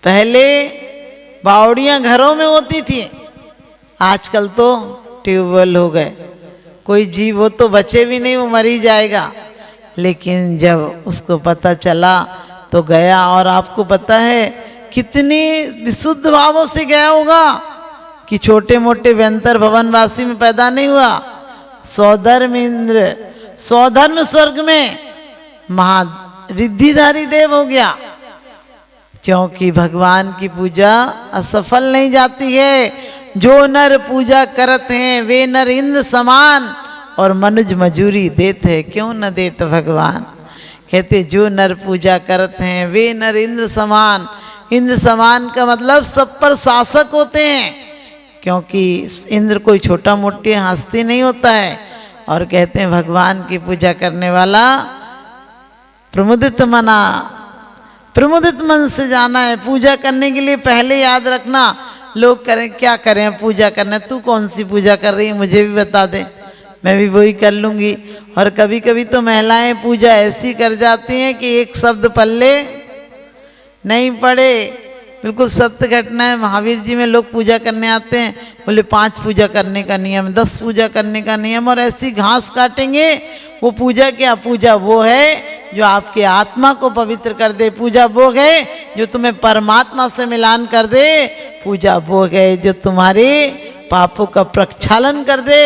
पहले बावड़ियां घरों में होती थी, आजकल तो ट्यूबवेल हो गए। कोई जीव हो तो बचे भी नहीं, वो मर ही जाएगा। लेकिन जब उसको पता चला तो गया, और आपको पता है कितनी विशुद्ध भावों से गया होगा कि छोटे मोटे व्यंतर भवनवासी में पैदा नहीं हुआ। सौधर्म इंद्र, सौधर्म स्वर्ग में महारिद्धिधारी देव हो गया, क्योंकि भगवान की पूजा असफल नहीं जाती है। जो नर पूजा करत हैं वे नर इंद्र समान, और मनुज मजूरी देते हैं क्यों न देते भगवान। कहते जो नर पूजा करत हैं वे नर इंद्र समान। इंद्र समान का मतलब सब पर शासक होते हैं, क्योंकि इंद्र कोई छोटा मोटी हस्ती नहीं होता है। और कहते हैं भगवान की पूजा करने वाला प्रमुदित मना, प्रमुदित मन से जाना है। पूजा करने के लिए पहले याद रखना, लोग करें क्या करें पूजा करना, तू कौन सी पूजा कर रही है मुझे भी बता दे, मैं भी वही कर लूँगी। और कभी कभी तो महिलाएं पूजा ऐसी कर जाती हैं कि एक शब्द पल्ले नहीं पड़े। बिल्कुल सत्य घटना है। महावीर जी में लोग पूजा करने आते हैं, बोले 5 पूजा करने का नियम, 10 पूजा करने का नियम, और ऐसी घास काटेंगे। वो पूजा क्या, पूजा वो है जो आपके आत्मा को पवित्र कर दे। पूजा वो है जो तुम्हें परमात्मा से मिलान कर दे। पूजा वो है जो तुम्हारे पापों का प्रक्षालन कर दे।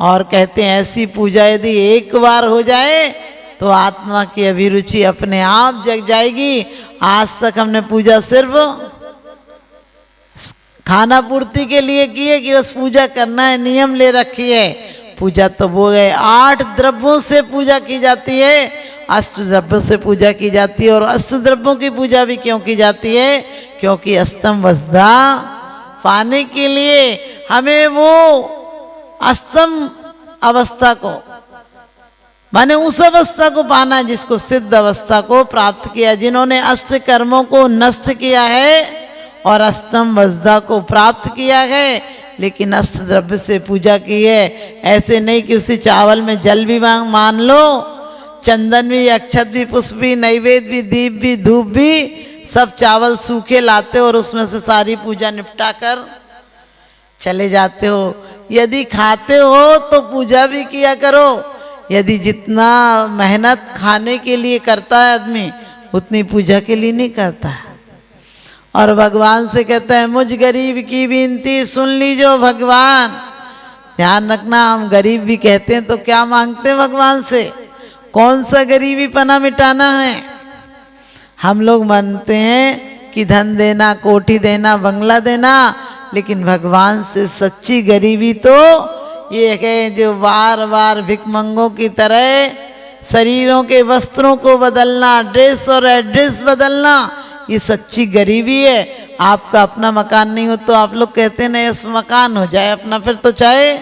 और कहते हैं ऐसी पूजा यदि एक बार हो जाए तो आत्मा की अभिरुचि अपने आप जग जाएगी। आज तक हमने पूजा सिर्फ खाना पूर्ति के लिए की है कि बस पूजा करना है, नियम ले रखी है। पूजा तो वो है 8 द्रव्यों से पूजा की जाती है, अष्ट द्रव्यों से पूजा की जाती है। और अष्ट द्रव्यों की पूजा भी क्यों की जाती है, क्योंकि अष्टम वसुधा पाने के लिए हमें वो अष्टम अवस्था को, माने उस अवस्था को पाना है जिसको सिद्ध अवस्था को प्राप्त किया। जिन्होंने अष्ट कर्मों को नष्ट किया है और अष्टम वसुधा को प्राप्त किया है, लेकिन अष्ट द्रव्य से पूजा की है। ऐसे नहीं कि उसी चावल में जल भी मान लो, चंदन भी, अक्षत भी, पुष्प भी, नैवेद्य भी, दीप भी, धूप भी, सब चावल सूखे लाते हो और उसमें से सारी पूजा निपटा कर चले जाते हो। यदि खाते हो तो पूजा भी किया करो। यदि जितना मेहनत खाने के लिए करता है आदमी, उतनी पूजा के लिए नहीं करता है। और भगवान से कहता है मुझ गरीब की विनती सुन लीजो भगवान। ध्यान रखना, हम गरीब भी कहते हैं तो क्या मांगते हैं भगवान से, कौन सा गरीबी पना मिटाना है। हम लोग मानते हैं कि धन देना, कोठी देना, बंगला देना, लेकिन भगवान से सच्ची गरीबी तो ये है जो बार बार भिखमंगों की तरह शरीरों के वस्त्रों को बदलना, ड्रेस और एड्रेस बदलना, ये सच्ची गरीबी है। आपका अपना मकान नहीं हो तो आप लोग कहते हैं नहीं इस मकान हो जाए अपना, फिर तो चाहे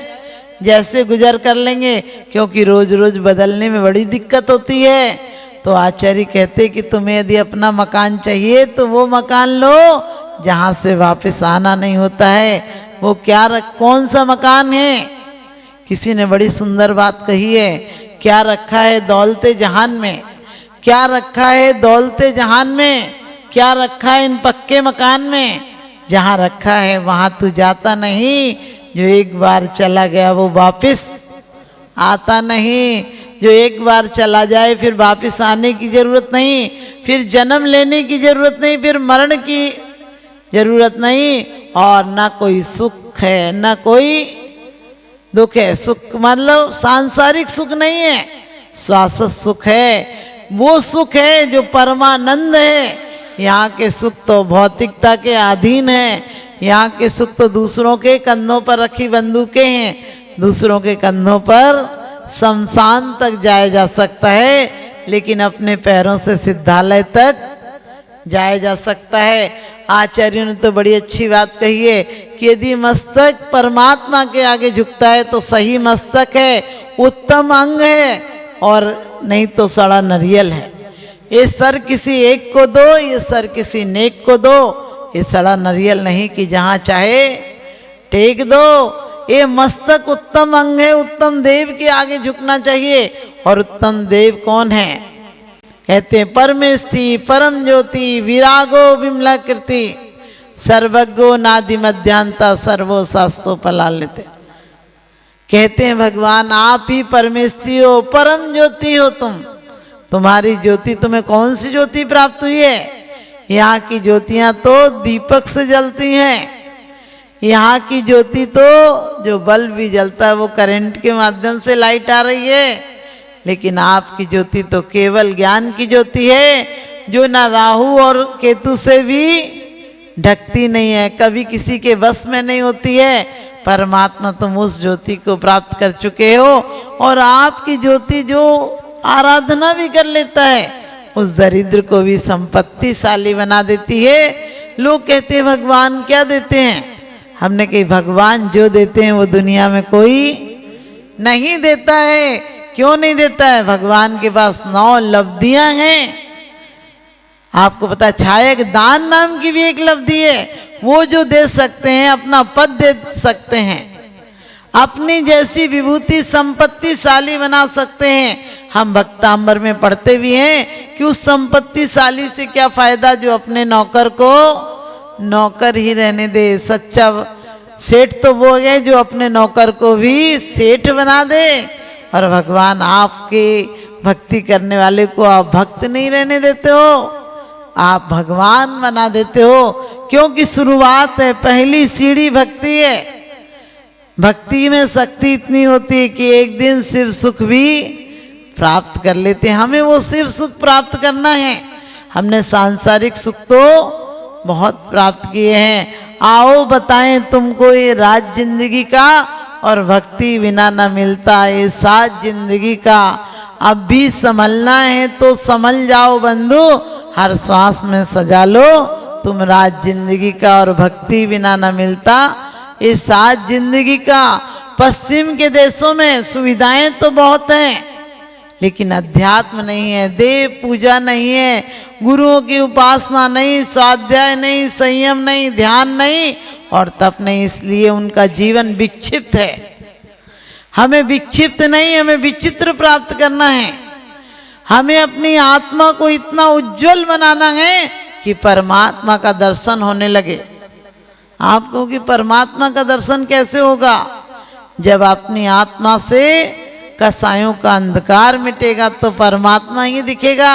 जैसे गुजर कर लेंगे, क्योंकि रोज रोज बदलने में बड़ी दिक्कत होती है। तो आचार्य कहते कि तुम्हें यदि अपना मकान चाहिए तो वो मकान लो जहाँ से वापस आना नहीं होता है। वो क्या कौन सा मकान है? किसी ने बड़ी सुंदर बात कही है, क्या रखा है दौलते जहान में, क्या रखा है दौलते जहान में, क्या रखा है इन पक्के मकान में। जहाँ रखा है वहाँ तू जाता नहीं, जो एक बार चला गया वो वापस आता नहीं। जो एक बार चला जाए फिर वापस आने की जरूरत नहीं, फिर जन्म लेने की जरूरत नहीं, फिर मरण की जरूरत नहीं, और ना कोई सुख है ना कोई दुख है। सुख मतलब सांसारिक सुख नहीं है, शाश्वत सुख है। वो सुख है जो परमानंद है। यहाँ के सुख तो भौतिकता के अधीन है, यहाँ के सुख तो दूसरों के कंधों पर रखी बंदूकें हैं। दूसरों के कंधों पर शमशान तक जाया जा सकता है, लेकिन अपने पैरों से सिद्धालय तक जाया जा सकता है। आचार्य ने तो बड़ी अच्छी बात कही है कि यदि मस्तक परमात्मा के आगे झुकता है तो सही मस्तक है, उत्तम अंग है, और नहीं तो सड़ा नरियल है। ये सर किसी एक को दो, ये सर किसी नेक को दो, ये सड़ा नरियल नहीं कि जहाँ चाहे टेक दो। ये मस्तक उत्तम अंग है, उत्तम देव के आगे झुकना चाहिए। और उत्तम देव कौन है? कहते हैं परमेष्टि परम ज्योति विरागो विमला कृति सर्वज्ञो नादि मध्यांता सर्वो शास्त्रो पलालिते। कहते हैं भगवान आप ही परमेष्टि हो, परम ज्योति हो तुम। तुम्हारी ज्योति, तुम्हें कौन सी ज्योति प्राप्त हुई है? यहाँ की ज्योतियां तो दीपक से जलती हैं। यहाँ की ज्योति तो जो बल्ब भी जलता है वो करंट के माध्यम से लाइट आ रही है, लेकिन आपकी ज्योति तो केवल ज्ञान की ज्योति है, जो ना राहु और केतु से भी ढकती नहीं है, कभी किसी के बस में नहीं होती है। परमात्मा तुम उस ज्योति को प्राप्त कर चुके हो, और आपकी ज्योति जो आराधना भी कर लेता है उस दरिद्र को भी संपत्तिशाली बना देती है। लोग कहते हैं भगवान क्या देते हैं? हमने कही भगवान जो देते हैं वो दुनिया में कोई नहीं देता है। क्यों नहीं देता है? भगवान के पास 9 लब्धियां हैं। आपको पता है छायक दान नाम की भी एक लब्धि है। वो जो दे सकते हैं, अपना पद दे सकते हैं, अपनी जैसी विभूति संपत्तिशाली बना सकते हैं। हम भक्तांबर में पढ़ते भी हैं कि उस संपत्तिशाली से क्या फायदा जो अपने नौकर को नौकर ही रहने दे। सच्चा सेठ तो वो है जो अपने नौकर को भी सेठ बना दे, और भगवान आपके भक्ति करने वाले को आप भक्त नहीं रहने देते हो, आप भगवान बना देते हो। क्योंकि शुरुआत है, पहली सीढ़ी भक्ति है। भक्ति में शक्ति इतनी होती है कि एक दिन शिव सुख भी प्राप्त कर लेते हैं। हमें वो शिव सुख प्राप्त करना है। हमने सांसारिक सुख तो बहुत प्राप्त किए हैं। आओ बताएं तुमको ये राज जिंदगी का, और भक्ति बिना न मिलता ये साज जिंदगी का। अब भी संभलना है तो संभल जाओ बंधु, हर श्वास में सजा लो तुम राज जिंदगी का, और भक्ति बिना न मिलता ये साज जिंदगी का। पश्चिम के देशों में सुविधाएं तो बहुत हैं, लेकिन अध्यात्म नहीं है, देव पूजा नहीं है, गुरुओं की उपासना नहीं, स्वाध्याय नहीं, संयम नहीं, ध्यान नहीं और तप नहीं। इसलिए उनका जीवन विक्षिप्त है। हमें विक्षिप्त नहीं, हमें विचित्र प्राप्त करना है। हमें अपनी आत्मा को इतना उज्जवल बनाना है कि परमात्मा का दर्शन होने लगे। आप कहो कि परमात्मा का दर्शन कैसे होगा? जब अपनी आत्मा से कसायों का अंधकार मिटेगा तो परमात्मा ही दिखेगा।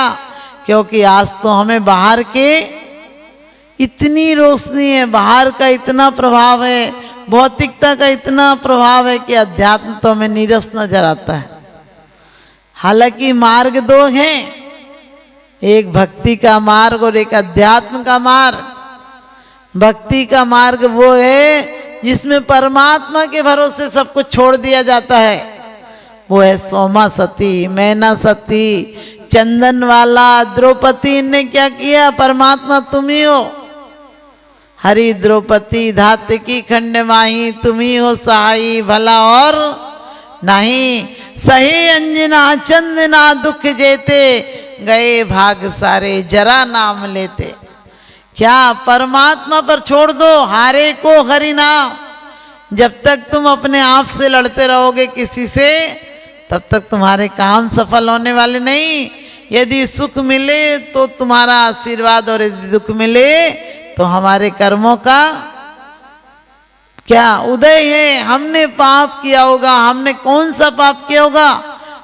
क्योंकि आज तो हमें बाहर के इतनी रोशनी है, बाहर का इतना प्रभाव है, भौतिकता का इतना प्रभाव है कि अध्यात्म तो हमें नीरस नजर आता है। हालांकि मार्ग 2 हैं, एक भक्ति का मार्ग और एक अध्यात्म का मार्ग। भक्ति का मार्ग वो है जिसमें परमात्मा के भरोसे सब कुछ छोड़ दिया जाता है। वो है सोमा सती, मैना सती, चंदन वाला, द्रौपदी ने क्या किया? परमात्मा तुम ही हो। हरि द्रौपदी धात की खंड माही, तुम ही हो सहाई भला और नहीं। सही अंजना चंदना दुख जेते, गए भाग सारे जरा नाम लेते। क्या परमात्मा पर छोड़ दो, हारे को हरि नाम। जब तक तुम अपने आप से लड़ते रहोगे किसी से, तब तक तुम्हारे काम सफल होने वाले नहीं। यदि सुख मिले तो तुम्हारा आशीर्वाद, और यदि दुख मिले तो हमारे कर्मों का क्या उदय है। हमने पाप किया होगा, हमने कौन सा पाप किया होगा?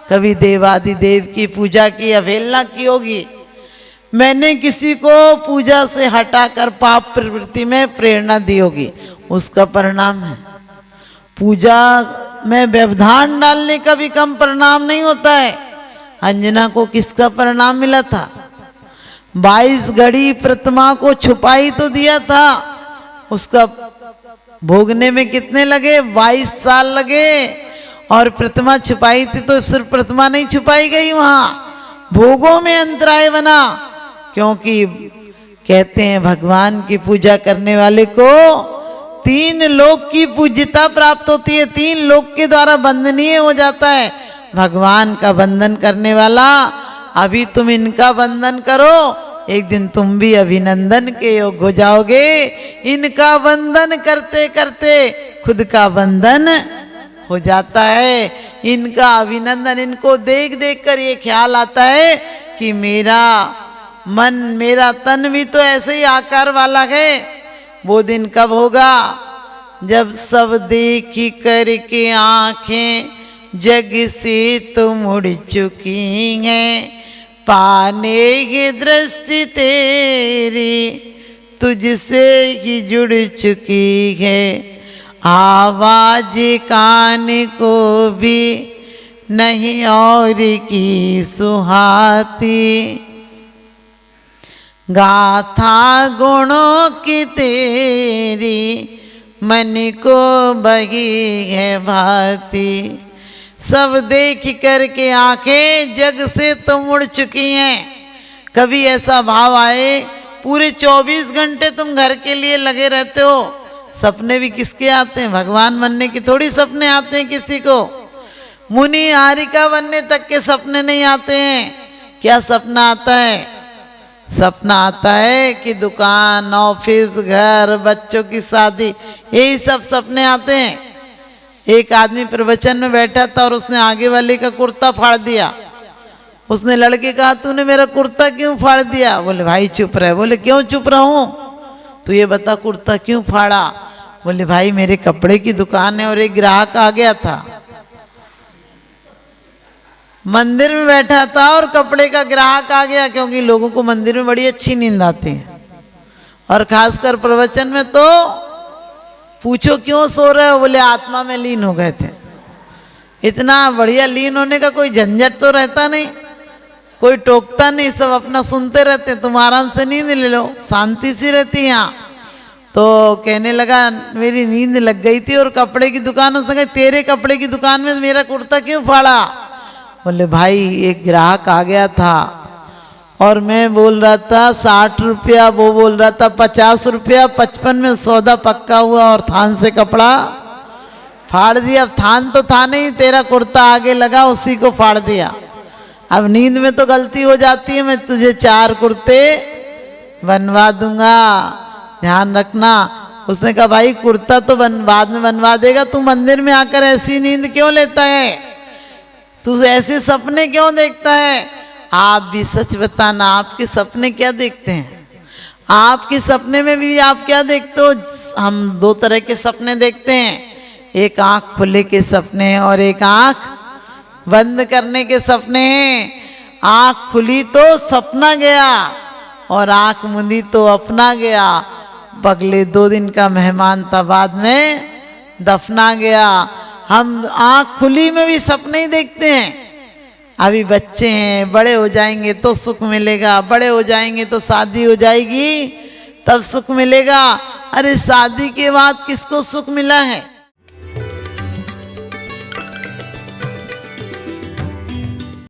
कभी देवादिदेव की पूजा की अवहेलना की होगी। मैंने किसी को पूजा से हटाकर पाप प्रवृत्ति में प्रेरणा दी होगी, उसका परिणाम है। पूजा में व्यवधान डालने का भी कम परिणाम नहीं होता है। अंजना को किसका परिणाम मिला था? 22 घड़ी प्रतिमा को छुपाई तो दिया था, उसका भोगने में कितने लगे? 22 साल लगे। और प्रतिमा छुपाई थी तो सिर्फ प्रतिमा नहीं छुपाई गई, वहां भोगों में अंतराय बना। क्योंकि कहते हैं भगवान की पूजा करने वाले को 3 लोक की पूज्यता प्राप्त होती है, 3 लोक के द्वारा वंदनीय हो जाता है। भगवान का वंदन करने वाला, अभी तुम इनका वंदन करो, एक दिन तुम भी अभिनंदन के योग हो जाओगे। इनका वंदन करते करते खुद का वंदन हो जाता है। इनका अभिनंदन, इनको देख देख कर ये ख्याल आता है कि मेरा मन मेरा तन भी तो ऐसे ही आकार वाला है। वो दिन कब होगा? जब सब देखी करके आंखें जग से तो मुड़ चुकी हैं, पाने की दृष्टि तेरी तुझसे ही जुड़ चुकी है। आवाज कान को भी नहीं और की सुहाती, गाथा गुणों की तेरी मन को बही है भाती। सब देख करके आंखें जग से तो मुड़ चुकी हैं। कभी ऐसा भाव आए पूरे 24 घंटे तुम घर के लिए लगे रहते हो। सपने भी किसके आते हैं? भगवान बनने की थोड़ी सपने आते हैं किसी को। मुनि हारिका बनने तक के सपने नहीं आते हैं। क्या सपना आता है? सपना आता है कि दुकान, ऑफिस, घर, बच्चों की शादी, यही सब सपने आते हैं। एक आदमी प्रवचन में बैठा था और उसने आगे वाले का कुर्ता फाड़ दिया। उसने लड़के कहा, तूने मेरा कुर्ता क्यों फाड़ दिया? बोले भाई चुप रहे। बोले क्यों चुप रहूं? तू ये बता कुर्ता क्यों फाड़ा? बोले भाई मेरे कपड़े की दुकान है और एक ग्राहक आ गया था। मंदिर में बैठा था और कपड़े का ग्राहक आ गया, क्योंकि लोगों को मंदिर में बड़ी अच्छी नींद आती है और खासकर प्रवचन में तो पूछो क्यों सो रहे हो? बोले आत्मा में लीन हो गए थे। इतना बढ़िया लीन होने का कोई झंझट तो रहता नहीं, कोई टोकता नहीं, सब अपना सुनते रहते। तुम आराम से नींद ले लो, शांति सी रहती यहाँ। तो कहने लगा मेरी नींद लग गई थी और कपड़े की दुकान, उसने कहा तेरे कपड़े की दुकान में मेरा कुर्ता क्यों फाड़ा? बोले भाई एक ग्राहक आ गया था और मैं बोल रहा था 60 रुपया, वो बोल रहा था 50 रुपया। 55 में सौदा पक्का हुआ और थान से कपड़ा फाड़ दिया। अब थान तो था नहीं, तेरा कुर्ता आगे लगा, उसी को फाड़ दिया। अब नींद में तो गलती हो जाती है, मैं तुझे 4 कुर्ते बनवा दूंगा, ध्यान रखना। उसने कहा भाई कुर्ता तो बाद में बनवा देगा, तू मंदिर में आकर ऐसी नींद क्यों लेता है? तू ऐसे सपने क्यों देखता है? आप भी सच बताना, आपके सपने क्या देखते हैं? आपके सपने में भी आप क्या देखते हो? हम 2 तरह के सपने देखते हैं, एक आंख खुले के सपने और एक आंख बंद करने के सपने हैं। आंख खुली तो सपना गया और आंख मुंदी तो अपना गया। अगले 2 दिन का मेहमान था, बाद में दफना गया। हम आंख खुली में भी सपने ही देखते हैं। अभी बच्चे हैं, बड़े हो जाएंगे तो सुख मिलेगा, बड़े हो जाएंगे तो शादी हो जाएगी तब सुख मिलेगा। अरे शादी के बाद किसको सुख मिला है?